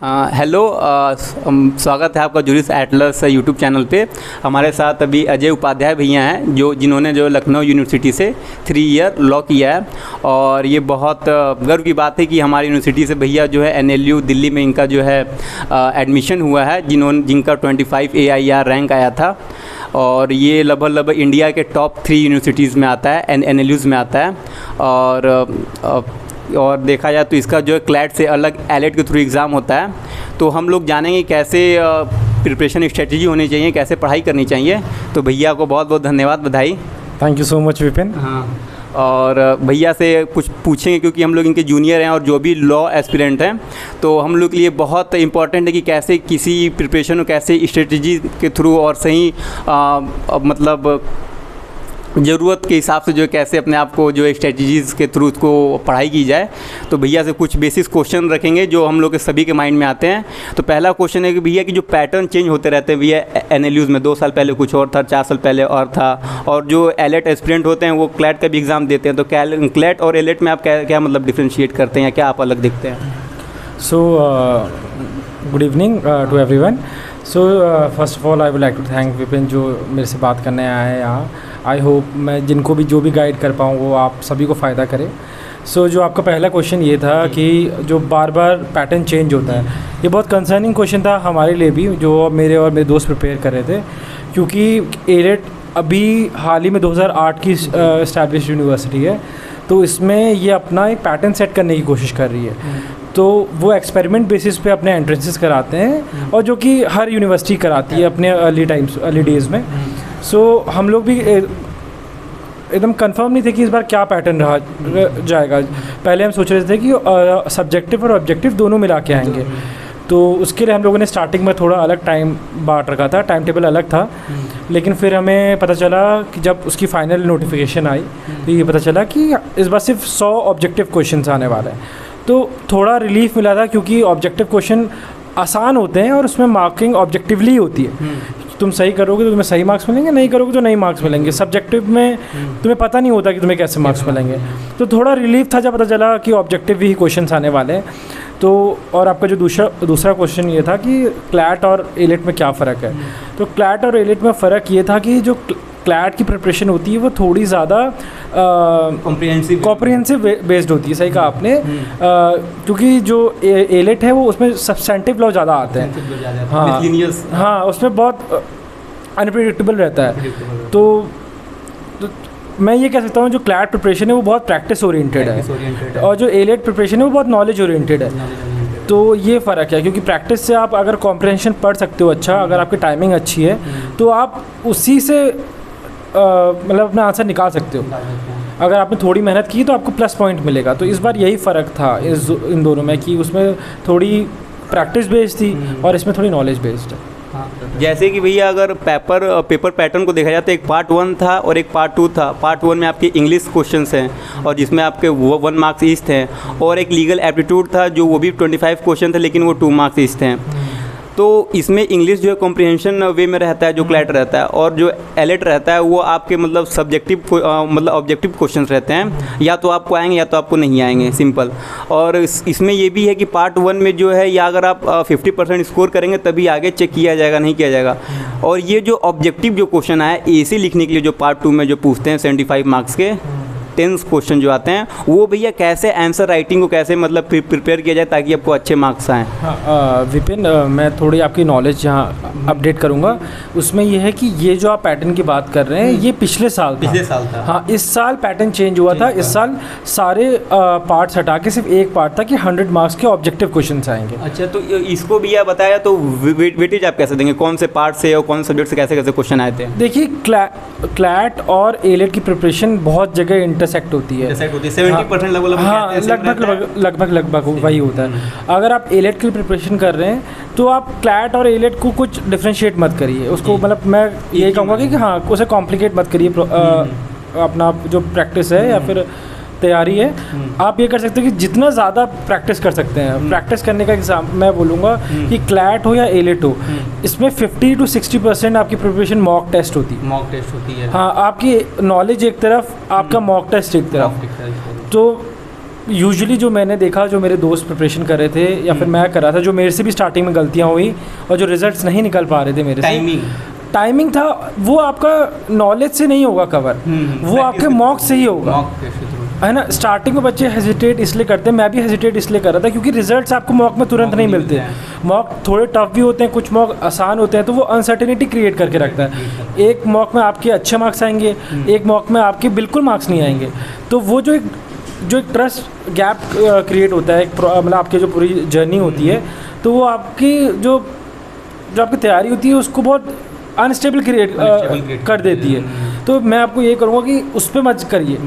Hello, स्वागत है आपका जुरिस एटलस यूट्यूब चैनल पे। हमारे साथ अभी अजय उपाध्याय भैया हैं जिन्होंने लखनऊ यूनिवर्सिटी से 3 ईयर लॉ किया है। और ये बहुत गर्व की बात है कि हमारी यूनिवर्सिटी से भैया NLU दिल्ली में इनका एडमिशन हुआ है, जिनका 25 AIR रैंक आया था। और ये लगभग इंडिया के टॉप 3 यूनिवर्सिटीज़ में आता है, NLUs में आता है। और देखा जाए तो इसका क्लैट से अलग एलेट के थ्रू एग्ज़ाम होता है। तो हम लोग जानेंगे कैसे प्रिपरेशन स्ट्रेटजी होनी चाहिए, कैसे पढ़ाई करनी चाहिए। तो भैया को बहुत बहुत धन्यवाद, बधाई। Thank you so much Vipin. हाँ, और भैया से कुछ पूछेंगे क्योंकि हम लोग इनके जूनियर हैं और जो भी लॉ एस्पिरेंट हैं, तो हम लोग के लिए बहुत इंपॉर्टेंट है कि कैसे किसी प्रिपरेशन को कैसे स्ट्रेटजी के थ्रू और सही मतलब ज़रूरत के हिसाब से कैसे अपने आप को स्ट्रेटजीज़ के थ्रू उसको पढ़ाई की जाए। तो भैया से कुछ बेसिक क्वेश्चन रखेंगे जो हम लोग के सभी के माइंड में आते हैं। तो पहला क्वेश्चन है कि भैया कि जो पैटर्न चेंज होते रहते हैं भैया NLUs में, 2 साल पहले कुछ और था, 4 साल पहले और था, और जो एलेट एस्पिरेंट होते हैं वो क्लैट का भी एग्ज़ाम देते हैं। तो क्लैट और एलेट में आप क्या मतलब डिफ्रेंशिएट करते हैं या क्या आप अलग दिखते हैं? So good evening to everyone. So first of all I would like to thank Vipin जो मेरे से बात करने आए हैं यहाँ। आई होप मैं जिनको भी जो भी गाइड कर पाऊँ वो आप सभी को फ़ायदा करे। सो जो आपका पहला क्वेश्चन ये था कि जो बार बार पैटर्न चेंज होता है, ये बहुत कंसर्निंग क्वेश्चन था हमारे लिए भी, जो मेरे और मेरे दोस्त प्रिपेयर कर रहे थे। क्योंकि एलेट अभी हाल ही में 2008 की इस्टेब्लिश यूनिवर्सिटी है, तो इसमें ये अपना एक पैटर्न सेट करने की कोशिश कर रही है। तो वो एक्सपेरिमेंट बेसिस पे अपने एंट्रेंसेस कराते हैं, और जो कि हर यूनिवर्सिटी कराती है अपने अर्ली डेज़ में। सो हम लोग भी एकदम कंफर्म नहीं थे कि इस बार क्या पैटर्न रहा जाएगा। पहले हम सोच रहे थे कि सब्जेक्टिव और ऑब्जेक्टिव दोनों मिला के आएंगे। तो उसके लिए हम लोगों ने स्टार्टिंग में थोड़ा अलग टाइम बांट रखा था, टाइम टेबल अलग था। लेकिन फिर हमें पता चला कि जब उसकी फाइनल नोटिफिकेशन आई तो ये पता चला कि इस बार सिर्फ 100 ऑब्जेक्टिव क्वेश्चन आने वाले हैं। तो थोड़ा रिलीफ मिला था, क्योंकि ऑब्जेक्टिव क्वेश्चन आसान होते हैं और उसमें मार्किंग ऑब्जेक्टिवली होती है। तुम सही करोगे तो तुम्हें सही मार्क्स मिलेंगे, नहीं करोगे तो नहीं मार्क्स मिलेंगे। सब्जेक्टिव में तुम्हें पता नहीं होता कि तुम्हें कैसे मार्क्स मिलेंगे। तो थोड़ा रिलीफ था जब पता चला कि ऑब्जेक्टिव भी क्वेश्चंस आने वाले हैं। तो और आपका जो दूसरा क्वेश्चन ये था कि क्लैट और एलेट में क्या फ़र्क है। तो क्लैट और एलेट में फ़र्क ये था कि जो क्लैट की प्रिपरेशन होती है वो थोड़ी ज़्यादा कॉम्प्रिहेंसिव बेस्ड होती है। सही कहा आपने। क्योंकि जो एलेट है वो उसमें सब्सटेंटिव लॉ ज़्यादा आते हैं। हाँ, उसमें बहुत अनप्रेडिक्टेबल रहता है। तो मैं ये कह सकता हूँ जो क्लैट प्रिपरेशन है वो बहुत प्रैक्टिस ओरिएंटेड है, और जो एलेट प्रिपरेशन है वो बहुत नॉलेज ओरिएंटेड है। तो ये फ़र्क है, क्योंकि प्रैक्टिस से आप अगर कॉम्प्रिहेंशन पढ़ सकते हो अच्छा, अगर आपकी टाइमिंग अच्छी है तो आप उसी से मतलब अपना आंसर निकाल सकते हो। अगर आपने थोड़ी मेहनत की तो आपको प्लस पॉइंट मिलेगा। तो इस बार यही फ़र्क था इन दोनों में, कि उसमें थोड़ी प्रैक्टिस बेस्ड थी और इसमें थोड़ी नॉलेज बेस्ड है। जैसे कि भैया अगर पेपर पैटर्न को देखा जाए तो एक पार्ट 1 था और एक पार्ट 2 था। पार्ट 1 में आपके इंग्लिश क्वेश्चंस हैं और जिसमें आपके 1 मार्क्स ईच थे, और एक लीगल एप्टीट्यूड था जो वो भी 25 क्वेश्चन थे लेकिन वो 2 मार्क्स ईच थे। तो इसमें इंग्लिश कॉम्प्रिहेंशन वे में रहता है जो क्लैट रहता है, और जो एलेट रहता है वो आपके मतलब सब्जेक्टिव मतलब ऑब्जेक्टिव क्वेश्चंस रहते हैं, या तो आपको आएंगे या तो आपको नहीं आएंगे, सिंपल। और इसमें ये भी है कि पार्ट 1 में या अगर आप 50% स्कोर करेंगे तभी आगे चेक किया जाएगा, नहीं किया जाएगा। और ये जो ऑब्जेक्टिव क्वेश्चन आए एसी लिखने के लिए जो पार्ट 2 में जो पूछते हैं 75 मार्क्स के 10 क्वेश्चन जो आते हैं, वो भैया कैसे आंसर राइटिंग को कैसे मतलब प्रिपेयर किया जाए ताकि आपको अच्छे मार्क्स आएँ? हाँ विपिन, मैं थोड़ी आपकी नॉलेज यहाँ अपडेट करूँगा। उसमें ये है कि ये जो आप पैटर्न की बात कर रहे हैं ये पिछले साल था। हाँ, इस साल पैटर्न चेंज हुआ था। इस साल सारे पार्ट्स हटा के सिर्फ एक पार्ट था कि 100 मार्क्स के ऑब्जेक्टिव क्वेश्चन आएंगे। अच्छा, तो इसको भी आप बताया तो वेटेज आप कैसे देंगे, कौन से पार्ट से और कौन से सब्जेक्ट से कैसे कैसे क्वेश्चन आए थे? देखिए, क्लैट और एलेट की प्रिपरेशन बहुत जगह इंटरसेक्ट होती है। 70% लगभग वही होता है। अगर आप एलेट की प्रिपरेशन कर रहे हैं तो आप क्लैट और एलेट को कुछ डिफ्रेंशिएट मत करिए उसको, मतलब मैं यही कहूँगा कि हाँ उसे कॉम्प्लिकेट मत करिए। अपना जो प्रैक्टिस है या फिर तैयारी है, आप ये कर सकते हैं कि जितना ज़्यादा प्रैक्टिस कर सकते हैं। प्रैक्टिस करने का एग्जाम मैं बोलूँगा कि क्लैट हो या एलेट हो, इसमें 50 to 60% आपकी प्रिपरेशन मॉक टेस्ट होती है। हाँ, आपकी नॉलेज एक तरफ, आपका मॉक टेस्ट एक तरफ। तो यूजुअली जो मैंने देखा, जो मेरे दोस्त प्रिपरेशन कर रहे थे या फिर मैं कर रहा था, जो मेरे से भी स्टार्टिंग में गलतियाँ हुई और जो रिजल्ट्स नहीं निकल पा रहे थे मेरे से, टाइमिंग था, वो आपका नॉलेज से नहीं होगा कवर, वो आपके मॉक से ही होगा, है ना। स्टार्टिंग में बच्चे हेजिटेट इसलिए करते हैं, मैं भी हेजिटेट इसलिए कर रहा था क्योंकि रिजल्ट्स आपको मॉक में तुरंत नहीं मिलते। मॉक थोड़े टफ भी होते हैं, कुछ मॉक आसान होते हैं, तो वो अनसर्टेनिटी क्रिएट करके रखता है। एक मॉक में आपके अच्छे मार्क्स आएंगे, एक मॉक में आपके बिल्कुल मार्क्स नहीं आएंगे, तो वो जो एक ट्रस्ट गैप क्रिएट होता है, मतलब आपकी जो पूरी जर्नी होती है, तो वो आपकी जो आपकी तैयारी होती है उसको बहुत अनस्टेबल क्रिएट कर देती है। तो मैं आपको ये करूँगा कि उस पर मत करिए,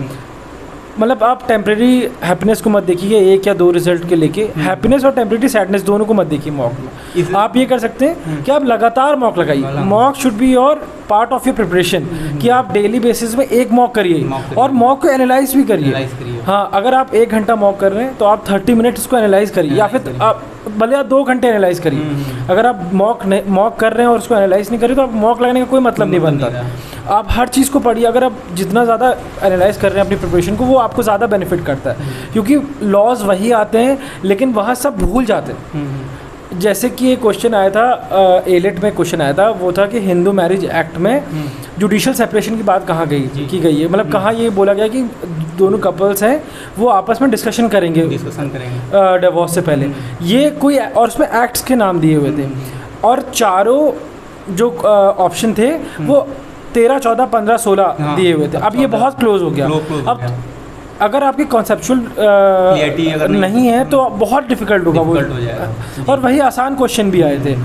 मतलब आप टेम्प्रेरी हैप्पीनेस को मत देखिए एक या दो रिजल्ट के लेके, हैप्पीनेस और टेम्प्रेरी सैडनेस दोनों को मत देखिए मॉक में। आप ये कर सकते हैं कि आप लगातार मॉक लगाइए, mock should be your part of your preparation, कि आप डेली बेसिस में एक मॉक करिए और मॉक को एनालाइज भी करिए। हाँ, अगर आप 1 घंटा मॉक कर रहे हैं तो आप 30 मिनट इसको एनालाइज करिए, या फिर आप भले आप 2 घंटे एनालाइज करिए। अगर आप मॉक कर रहे हैं और उसको एनालाइज नहीं करिए तो आप मॉक लगाने का कोई मतलब नहीं बनता। आप हर चीज़ को पढ़िए, अगर आप जितना ज़्यादा एनालाइज कर रहे हैं अपनी प्रिपरेशन को, वो आपको ज़्यादा बेनिफिट करता है, क्योंकि लॉज वही आते हैं लेकिन वहाँ सब भूल जाते हैं। जैसे कि एक क्वेश्चन आया था, एलेट में क्वेश्चन आया था, वो था कि हिंदू मैरिज एक्ट में जुडिशियल सेपरेशन की बात कहाँ की गई है, मतलब कहाँ ये बोला गया कि दोनों कपल्स हैं वो आपस में डिस्कशन करेंगे डिवोर्स से पहले, ये कोई, और उसमें एक्ट्स के नाम दिए हुए थे, और चारों जो ऑप्शन थे वो 13, 14, 15, 16 दिए हुए थे। अब ये बहुत क्लोज हो गया। अब अगर आपकी कॉन्सेप्चुअल नहीं है तो बहुत डिफिकल्ट होगा वो, और वही आसान क्वेश्चन भी आए थे।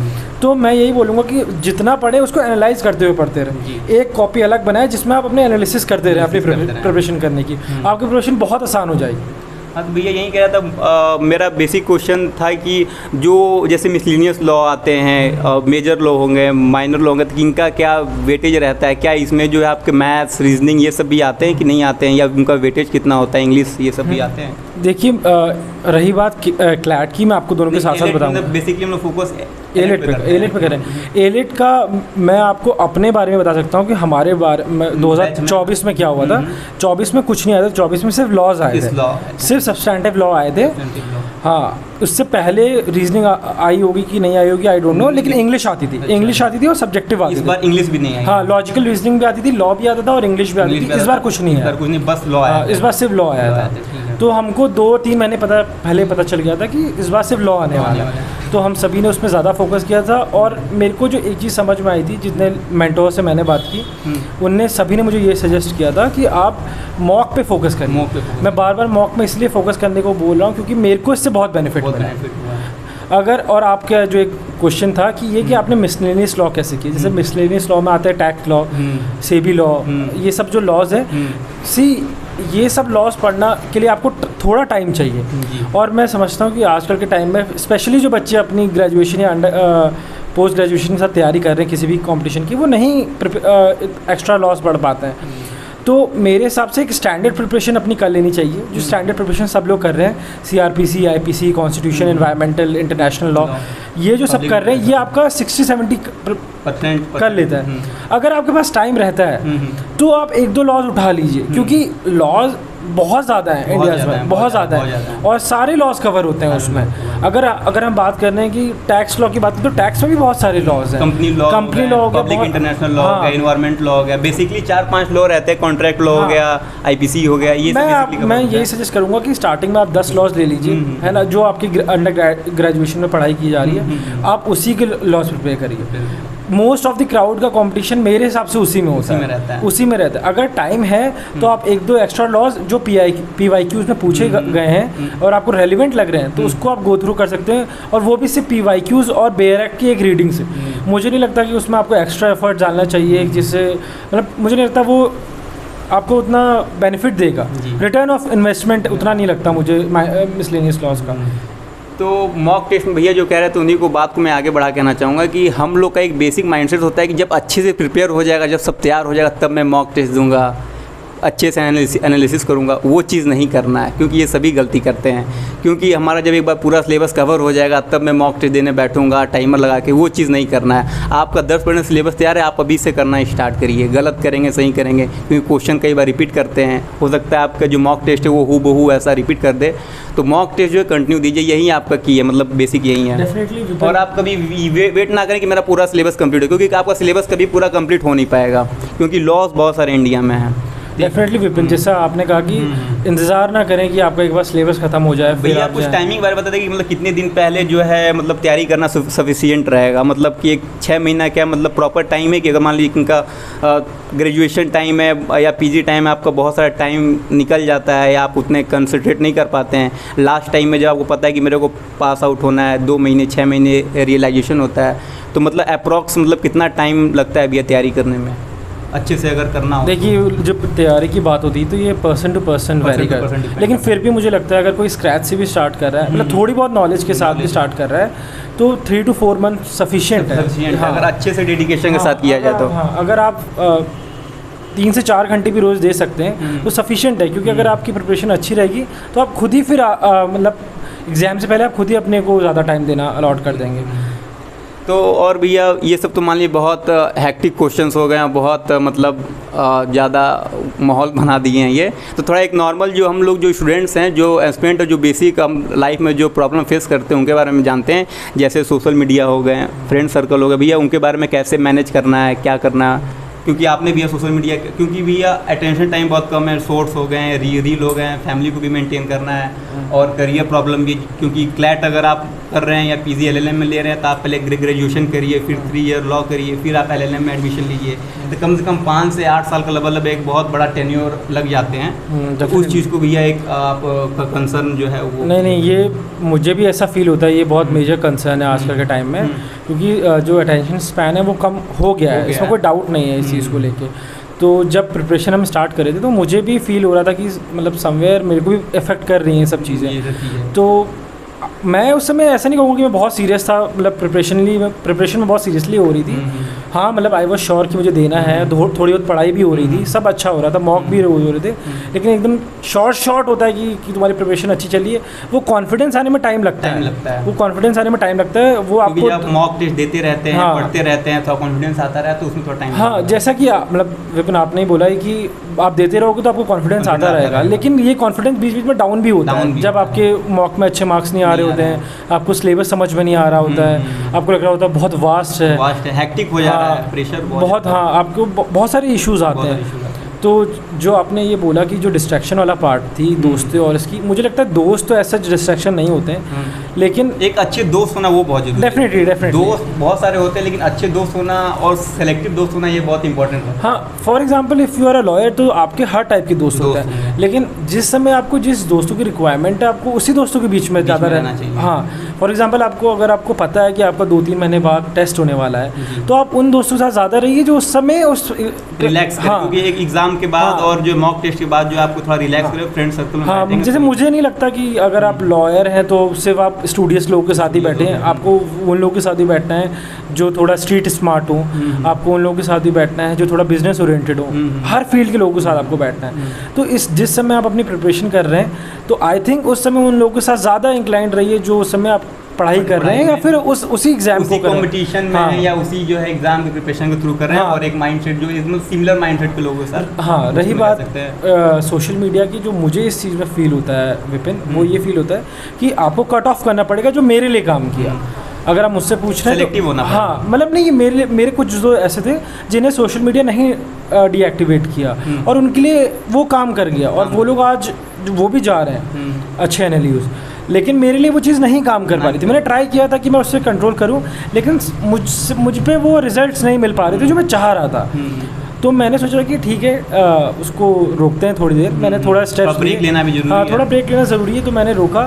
तो मैं यही बोलूँगा कि जितना पढ़े उसको एनालाइज करते हुए पढ़ते रहें। एक कॉपी अलग बनाए जिसमें आप अपने एनालिसिस करते रहें अपनी प्रिपरेशन करने की, आपकी प्रिपरेशन बहुत आसान हो जाएगी। हाँ, तो भैया यही कह रहा था, मेरा बेसिक क्वेश्चन था कि जो जैसे मिसलिनियस लॉ आते हैं, मेजर लॉ होंगे, माइनर लॉ होंगे, तो इनका क्या वेटेज रहता है, क्या इसमें जो है आपके मैथ्स, रीजनिंग ये सब भी आते हैं कि नहीं आते हैं, या उनका वेटेज कितना होता है, इंग्लिश ये सब भी आते हैं? देखिए, रही बात क्लैट की, मैं आपको दोनों के साथ साथ बताऊंगा। बेसिकली हम लोग फोकस एलेट पे करें। एलेट का मैं आपको अपने बारे में बता सकता हूँ कि हमारे बारे में 2024 में क्या हुआ था। 24 में कुछ नहीं आया था, 24 में सिर्फ लॉज आए थे, सिर्फ सब्सटैंटिव लॉ आए थे। हाँ, उससे पहले रीजनिंग आई होगी कि नहीं आई होगी, आई डोंट नो, लेकिन इंग्लिश आती थी और सब्जेक्टिव आती थी। इस बार इंग्लिश भी नहीं आई। हाँ, लॉजिकल रीजनिंग भी आती थी, लॉ भी आता था और इंग्लिश भी आती थी। इस बार कुछ नहीं है, बस लॉ आया। इस बार सिर्फ लॉ आया था। तो हमको 2-3 महीने पहले पता चल गया था कि इस बार सिर्फ लॉ आने वाला है, तो हम सभी ने उसमें ज़्यादा फोकस किया था। और मेरे को जो एक चीज़ समझ में आई थी, जितने मेंटोर से मैंने बात की, उनने सभी ने मुझे ये सजेस्ट किया था कि आप मॉक पे फोकस करें। मैं बार बार मॉक में इसलिए फोकस करने को बोल रहा हूँ क्योंकि मेरे को इससे बहुत बेनिफिट मिला। अगर, और आपका जो एक क्वेश्चन था कि ये कि आपने मिसलेनियस लॉ कैसे किया, जैसे मिसलेनियस लॉ में आता है टैक्स लॉ, सेबी लॉ, ये सब जो लॉज हैं, ये सब लॉज पढ़ना के लिए आपको थोड़ा टाइम चाहिए। और मैं समझता हूँ कि आजकल के टाइम में स्पेशली जो बच्चे अपनी ग्रेजुएशन या पोस्ट ग्रेजुएशन के साथ तैयारी कर रहे हैं किसी भी कंपटीशन की, वो नहीं एक्स्ट्रा लॉज पढ़ पाते हैं। तो मेरे हिसाब से एक स्टैंडर्ड प्रिपरेशन अपनी कर लेनी चाहिए, जो स्टैंडर्ड प्रिपरेशन सब लोग कर रहे हैं, CRPC, IPC, constitution, environmental, international law, ये जो सब कर रहे हैं, ये आपका 60-70% कर लेता है। अगर आपके पास टाइम रहता है तो आप 1-2 लॉज उठा लीजिए, क्योंकि लॉज बहुत ज़्यादा है इंडिया में, बहुत ज़्यादा है, और सारे लॉज कवर होते हैं उसमें। अगर हम बात कर रहे हैं कि टैक्स लॉ की बात करें तो टैक्स में भी बहुत सारे लॉज हैं, कंपनी लॉ हो गया, पब्लिक इंटरनेशनल लॉ हो गया, एनवायरमेंट लॉ हो गया, बेसिकली 4-5 लॉ रहते हैं, कॉन्ट्रैक्ट लॉ हो गया, IPC हो गया। ये मैं यही सजेस्ट करूँगा कि स्टार्टिंग में आप 10 लॉज ले लीजिए, है ना, जो आपकी अंडर ग्रेजुएशन में पढ़ाई की जा रही है, आप उसी के लॉज प्रिपेयर करिए। मोस्ट ऑफ द क्राउड का कंपटीशन मेरे हिसाब से उसी में होता है, उसी में रहता है। अगर टाइम है तो आप 1-2 एक्स्ट्रा लॉज जो PYQs में पूछे गए हैं और आपको रेलिवेंट लग रहे हैं, तो उसको आप गो थ्रू कर सकते हैं, और वो भी सिर्फ PYQs और बेयर एक्ट की एक रीडिंग से। मुझे नहीं लगता कि उसमें आपको एक्स्ट्रा एफर्ट डालना चाहिए, जिससे मतलब मुझे नहीं लगता वो आपको उतना बेनिफिट देगा, रिटर्न ऑफ इन्वेस्टमेंट उतना नहीं लगता मुझे मिसलेनियस लॉज का। तो मॉक टेस्ट में भैया जो कह रहे थे उन्हीं को बात को मैं आगे बढ़ा कहना चाहूँगा कि हम लोग का एक बेसिक माइंडसेट होता है कि जब अच्छे से प्रिपेयर हो जाएगा, जब सब तैयार हो जाएगा, तब मैं मॉक टेस्ट दूंगा। अच्छे से एनालिसिस करूँगा, वो चीज़ नहीं करना है, क्योंकि ये सभी गलती करते हैं। क्योंकि हमारा जब एक बार पूरा सिलेबस कवर हो जाएगा तब मैं मॉक टेस्ट देने बैठूंगा टाइमर लगा के, वो चीज़ नहीं करना है। आपका 10% सिलेबस तैयार है, आप अभी से करना स्टार्ट करिए। गलत करेंगे सही करेंगे, क्योंकि क्वेश्चन कई बार रिपीट करते हैं, हो सकता है आपका जो मॉक टेस्ट है वो हूबहू ऐसा रिपीट कर दे। तो मॉक टेस्ट जो है कंटिन्यू दीजिए, यही आपका की है, मतलब बेसिक यही है। डेफिनेटली। और आप कभी वेट ना करें कि मेरा पूरा सिलेबस कंप्लीट हो, क्योंकि आपका सिलेबस कभी पूरा कंप्लीट हो नहीं पाएगा, क्योंकि लॉस बहुत सारे इंडिया में हैं। डेफिनेटली विपिन, जैसा आपने कहा कि इंतज़ार ना करें कि आपका एक बार सिलेबस खत्म हो जाए। भैया आप कुछ टाइमिंग बारे बता दें कि मतलब कितने दिन पहले जो है मतलब तैयारी करना सफिशिएंट रहेगा, मतलब कि एक 6 महीना क्या मतलब प्रॉपर टाइम है कि अगर मान लीजिए इनका ग्रेजुएशन टाइम है या पीजी टाइम है, आपका बहुत सारा टाइम निकल जाता है या आप उतने कंसंट्रेट नहीं कर पाते हैं लास्ट टाइम में, जब आपको पता है कि मेरे को पास आउट होना है, 2 महीने 6 महीने रियलाइजेशन होता है, तो मतलब अप्रॉक्स मतलब कितना टाइम लगता है भैया तैयारी करने में अच्छे से अगर करना हो? देखिए, जब तैयारी की बात होती है तो ये पर्सन टू पर्सन वेरी कर, लेकिन फिर भी मुझे लगता है अगर कोई स्क्रैच से भी स्टार्ट कर रहा है, मतलब थोड़ी बहुत नॉलेज के साथ भी स्टार्ट कर रहा है, तो 3 to 4 मंथ सफिशिएंट है। हाँ, अगर अच्छे से डेडिकेशन के साथ किया जाए तो। हाँ, अगर आप 3 से 4 घंटे भी रोज़ दे सकते हैं तो सफिशिएंट है, क्योंकि अगर आपकी प्रिपरेशन अच्छी रहेगी तो आप खुद ही फिर मतलब एग्ज़ाम से पहले आप खुद ही अपने को ज़्यादा टाइम देना अलॉट कर देंगे। तो और भैया ये सब तो मान लीजिए बहुत हैक्टिक क्वेश्चंस हो गए हैं, बहुत मतलब ज़्यादा माहौल बना दिए हैं ये। तो थोड़ा एक नॉर्मल जो हम लोग जो स्टूडेंट्स हैं, जो एस्पिरेंट जो बेसिक हम लाइफ में जो प्रॉब्लम फेस करते हैं उनके बारे में जानते हैं, जैसे सोशल मीडिया हो गए, फ्रेंड सर्कल हो गए, भैया उनके बारे में कैसे मैनेज करना है, क्या करना है? क्योंकि आपने भैया सोशल मीडिया, क्योंकि भैया अटेंशन टाइम बहुत कम है, शॉर्ट्स हो गए हैं, रील हो गए हैं, फैमिली को भी मेंटेन करना है और करियर प्रॉब्लम भी, क्योंकि क्लैट अगर आप कर रहे हैं या पीजी एलएलएम में ले रहे हैं तो आप पहले ग्रेजुएशन करिए, फिर 3 ईयर लॉ करिए, फिर आप एलएलएम में एडमिशन लीजिए, तो कम से कम 5 से 8 साल का मतलब एक बहुत बड़ा टेन्योर लग जाते हैं। तो उस चीज़ को भैया एक आप कंसर्न जो है वो नहीं, ये मुझे भी ऐसा फील होता है, ये बहुत मेजर कंसर्न है आजकल के टाइम में, क्योंकि जो अटेंशन स्पैन है वो कम हो गया है, इसमें कोई डाउट नहीं है इस चीज़ को लेके। तो जब प्रिपरेशन हम स्टार्ट कर रहे थे तो मुझे भी फील हो रहा था कि मतलब समवेयर मेरे को भी इफ़ेक्ट कर रही हैं सब चीज़ें। तो मैं उस समय ऐसा नहीं कहूँगा कि मैं बहुत सीरियस था, मतलब प्रिपरेशन में बहुत सीरियसली हो रही थी। हाँ, मतलब आई वॉज श्योर कि मुझे देना है, थोड़ी बहुत पढ़ाई भी हो रही थी, सब अच्छा हो रहा था, मॉक भी हो रहे थे, लेकिन एकदम शॉर्ट होता है कि तुम्हारी प्रिपरेशन अच्छी चली है, वो कॉन्फिडेंस आने में टाइम लगता है, वो कॉन्फिडेंस आने में टाइम लगता है, वो आपको जब मॉक टेस्ट देते रहते हैं, पढ़ते रहते हैं, तो कॉन्फिडेंस आता रहता है, तो उसमें थोड़ा टाइम। हाँ, जैसा कि मतलब विपिन आपने ही बोला है कि आप देते रहोगे तो आपको कॉन्फिडेंस आता रहेगा, लेकिन ये कॉन्फिडेंस बीच बीच में डाउन भी होता है जब आपके मॉक में अच्छे मार्क्स नहीं आ रहे होते हैं, आपको सिलेबस समझ में नहीं आ रहा होता है, आपको लग रहा होता है बहुत वास्ट है, हेक्टिक हो जा रहा है, प्रेशर बहुत, हाँ, आपको बहुत सारे इश्यूज आते हैं। तो जो आपने ये बोला कि जो डिस्ट्रैक्शन वाला पार्ट थी दोस्त और इसकी, मुझे लगता है दोस्त तो ऐसा डिस्ट्रैक्शन नहीं होते हैं, लेकिन एक अच्छे दोस्त होना वो बहुत जरूरी है। डेफिनेटली दोस्त बहुत सारे होते हैं, लेकिन अच्छे दोस्त होना और सेलेक्टिव दोस्त होना ये बहुत इंपॉर्टेंट है। हाँ, for example if you are a lawyer तो आपके हर टाइप के दोस्त होते हैं, लेकिन जिस समय आपको जिस दोस्तों की रिक्वायरमेंट है आपको उसी दोस्तों के बीच में ज़्यादा रहना चाहिए। हाँ, फॉर एग्जांपल अगर आपको पता है कि आपका 2-3 महीने बाद टेस्ट होने वाला है तो आप उन दोस्तों के साथ ज़्यादा रहिए जो उस समय रिलैक्स करें, क्योंकि एक एग्जाम के बाद और जो मॉक टेस्ट के बाद जो आपको थोड़ा रिलैक्स करे, फ्रेंड सर्कल में। हाँ, जैसे मुझे नहीं लगता कि अगर आप लॉयर हैं तो सिर्फ आप स्टूडियस लोगों के साथ ही बैठे हैं, आपको उन लोगों के साथ ही बैठना है जो थोड़ा स्ट्रीट स्मार्ट हो, आपको उन लोगों के साथ ही बैठना है जो थोड़ा बिजनेस ओरिएंटेड हो, हर फील्ड के लोगों के साथ आपको बैठना है। तो जिस समय आप अपनी प्रिपरेशन कर रहे हैं तो आई थिंक उस समय उन लोगों के साथ ज़्यादा इंक्लाइंड रहिए जो उस समय आप पढ़ाई कर रहे हैं या फिर उसी एग्जाम को कंपटीशन में है या उसी जो है एग्जाम की प्रिपरेशन के थ्रू कर रहे हैं, और एक माइंडसेट जो इसमें सिमिलर माइंडसेट के लोगों के साथ। हाँ, रही बात सोशल मीडिया की, जो मुझे इस चीज़ में फील होता है विपिन, वो ये फील होता है कि आपको कट ऑफ करना पड़ेगा जो मेरे लिए काम किया। अगर आप मुझसे पूछ रहे हैं तो हाँ, मतलब नहीं, मेरे कुछ जो ऐसे थे जिन्हें सोशल मीडिया नहीं डीएक्टिवेट किया और उनके लिए वो काम कर गया, और वो लोग आज वो भी जा रहे हैं अच्छे एनालिस्ट, लेकिन मेरे लिए वो चीज़ नहीं काम कर पा रही थी। मैंने ट्राई किया था कि मैं उससे कंट्रोल करूं, लेकिन मुझ पे वो रिजल्ट्स नहीं मिल पा रहे थे जो मैं चाह रहा था। तो मैंने सोचा कि ठीक है, उसको रोकते हैं थोड़ी देर। मैंने थोड़ा स्टेप्स ब्रेक लेना भी जरूरी है। हाँ, थोड़ा ब्रेक लेना ज़रूरी है, तो मैंने रोका।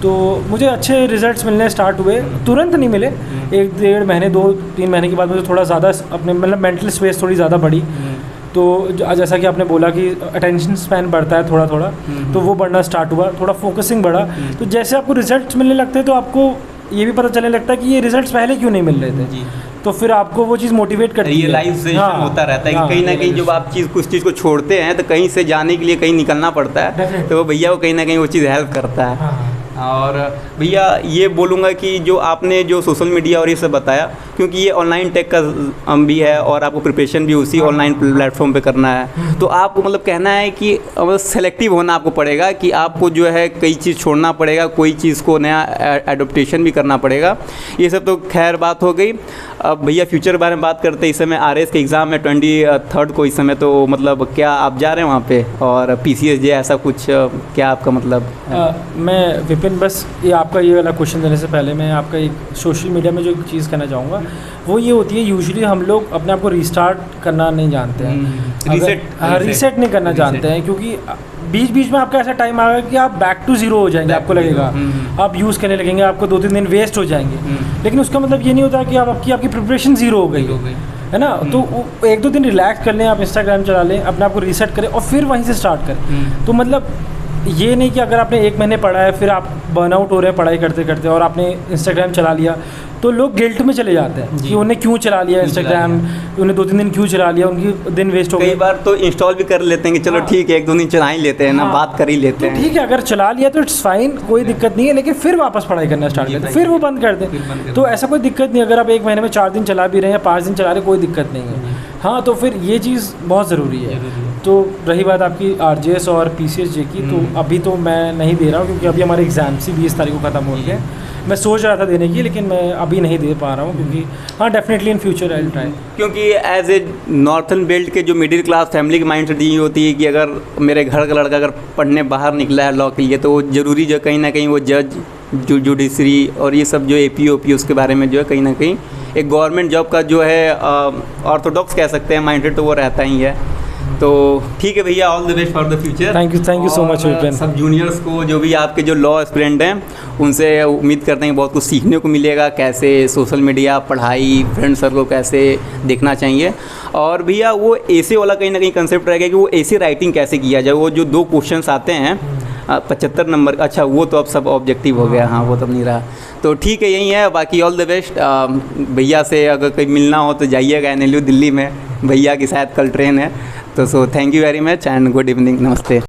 तो मुझे अच्छे रिजल्ट्स मिलने स्टार्ट हुए, तुरंत नहीं मिले, 1-1.5 महीने 2-3 महीने के बाद मुझे थोड़ा ज़्यादा अपने मतलब मेंटल स्पेस थोड़ी ज़्यादा बढ़ी। तो जैसा कि आपने बोला कि अटेंशन स्पैन बढ़ता है थोड़ा थोड़ा, तो वो बढ़ना स्टार्ट हुआ, थोड़ा फोकसिंग बढ़ा। तो जैसे आपको रिजल्ट्स मिलने लगते हैं तो आपको ये भी पता चलने लगता है कि ये रिजल्ट्स पहले क्यों नहीं मिल रहे थे। जी। तो फिर आपको वो चीज़ मोटिवेट करती है। रियलाइजेशन होता रहता है कि कहीं ना कहीं जब आप कुछ चीज़ को छोड़ते हैं तो कहीं से जाने के लिए कहीं निकलना पड़ता है, Definitely। तो वो भैया को कहीं ना कहीं वो चीज़ हेल्प करता है। और भैया ये बोलूँगा कि जो आपने जो सोशल मीडिया और ये सब बताया, क्योंकि ये ऑनलाइन टेक का भी है और आपको प्रिपरेशन भी उसी ऑनलाइन प्लेटफॉर्म पे करना है, तो आपको मतलब कहना है कि सेलेक्टिव होना आपको पड़ेगा कि आपको जो है कई चीज़ छोड़ना पड़ेगा, कोई चीज़ को नया एडोप्टेशन भी करना पड़ेगा। ये सब तो खैर बात हो गई। अब भैया फ्यूचर के बारे में बात करते हैं। इस समय RS के एग्ज़ाम है 23 को इस समय, तो मतलब क्या आप जा रहे हैं वहाँ पे और PCSJ ऐसा कुछ क्या आपका मतलब? मैं विपिन, बस ये आपका ये वाला क्वेश्चन देने से पहले मैं आपका एक सोशल मीडिया में जो एक चीज़ कहना चाहूँगा वो ये होती है, यूजुअली हम लोग अपने आप को रीस्टार्ट करना नहीं जानते हैं, रीसेट नहीं करना जानते हैं, क्योंकि बीच बीच में आपका ऐसा टाइम आएगा कि आप बैक टू ज़ीरो हो जाएंगे, आपको लगेगा आप यूज़ करने लगेंगे, आपको 2-3 दिन वेस्ट हो जाएंगे, लेकिन उसका मतलब ये नहीं होता कि आपकी प्रिपरेशन ज़ीरो हो गई है ना। तो 1-2 दिन रिलैक्स कर लें, आप इंस्टाग्राम चला लें, अपने आप को रीसेट करें और फिर वहीं से स्टार्ट करें। तो मतलब ये नहीं कि अगर आपने 1 महीने पढ़ा है फिर आप बर्नआउट हो रहे हैं पढ़ाई करते करते और आपने इंस्टाग्राम चला लिया, तो लोग गिल्ट में चले जाते हैं कि उन्हें क्यों चला लिया इंस्टाग्राम, उन्हें 2-3 दिन क्यों चला लिया, उनकी दिन वेस्ट हो गए। कई बार तो इंस्टॉल भी कर लेते हैं कि चलो ठीक है 1-2 दिन चला ही लेते हैं ना, बात कर ही लेते हैं। ठीक है, अगर चला लिया तो इट्स फाइन, कोई दिक्कत नहीं है, लेकिन फिर वापस पढ़ाई करना स्टार्ट करते हैं, फिर वो बंद कर दें, तो ऐसा कोई दिक्कत नहीं। अगर आप 1 महीने में 4 दिन चला भी रहे हैं, 5 दिन चला रहे हैं, कोई दिक्कत नहीं है। हाँ, तो फिर ये चीज़ बहुत ज़रूरी है। तो रही बात आपकी RJS और PCSJ की, तो अभी तो मैं नहीं दे रहा हूँ क्योंकि अभी हमारे एग्ज़ाम्स ही 20 तारीख को ख़त्म हो गए। मैं सोच रहा था देने की, लेकिन मैं अभी नहीं दे पा रहा हूँ क्योंकि हाँ definitely in future I will try. क्योंकि एज ए नॉर्थन बेल्ट के जो मिडिल क्लास फैमिली की माइंड सेट ये होती है कि अगर मेरे घर का लड़का अगर पढ़ने बाहर निकला है लॉ के लिए, तो वो ज़रूरी जो कहीं ना कहीं वो जज जुडिशरी और ये सब जो AP OP उसके बारे में जो है कहीं ना कहीं एक गवर्नमेंट जॉब का जो है ऑर्थोडॉक्स कह सकते हैं माइंड सेट, तो वो रहता ही है। तो ठीक है भैया, all the best for the future. Thank you so much Vipin. सब जूनियर्स को, जो भी आपके जो लॉ एस्पिरेंट हैं, उनसे उम्मीद करते हैं कि बहुत कुछ सीखने को मिलेगा, कैसे सोशल मीडिया, पढ़ाई, फ्रेंड सर्कल कैसे देखना चाहिए। और भैया वो ऐसे वाला कहीं ना कहीं कंसेप्ट रहेगा कि वो ऐसे राइटिंग कैसे किया जाए, वो जो 2 क्वेश्चंस आते हैं 75 नंबर, अच्छा वो तो अब सब ऑब्जेक्टिव हो गया, हाँ वो तो नहीं रहा। तो ठीक है, यही है, बाकी ऑल द बेस्ट। भैया से अगर कहीं मिलना हो तो जाइएगा NLU दिल्ली में, भैया की शायद कल ट्रेन है। तो so thank you very much and good evening, नमस्ते।